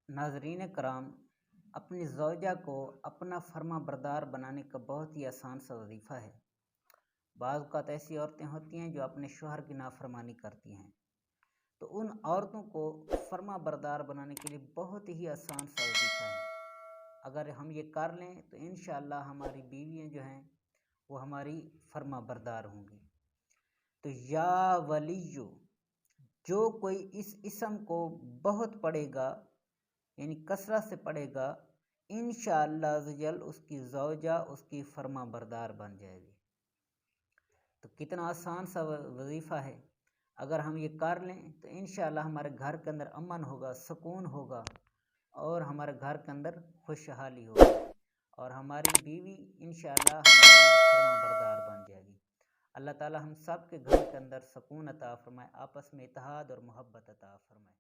नाज़रीन कराम, अपनी ज़ौजा को अपना फर्मा बरदार बनाने का बहुत ही आसान सा वजीफ़ा है। बाज़ औक़ात ऐसी औरतें होती हैं जो अपने शौहर की नाफरमानी करती हैं, तो उन औरतों को फर्मा बरदार बनाने के लिए बहुत ही आसान सा वजीफ़ा है। अगर हम ये कर लें तो इंशाअल्लाह हमारी बीवियाँ जो हैं वो हमारी फर्मा बरदार होंगी। तो या वलियो, जो कोई इस इसम को बहुत पढ़ेगा यानी कसरत से पढ़ेगा, इंशाअल्लाह अज़्ज़वजल उसकी ज़ौजा उसकी फर्मा बरदार बन जाएगी। तो कितना आसान सा वजीफ़ा है। अगर हम ये कर लें तो इंशाअल्लाह हमारे घर के अंदर अमन होगा, सुकून होगा और हमारे घर के अंदर खुशहाली होगी और हमारी बीवी इंशाअल्लाह हमारी फर्मा बरदार बन जाएगी। अल्लाह ताला हम सब के घर के अंदर सुकून अता फरमाए, आपस में इत्तेहाद और मोहब्बत अता फरमाए।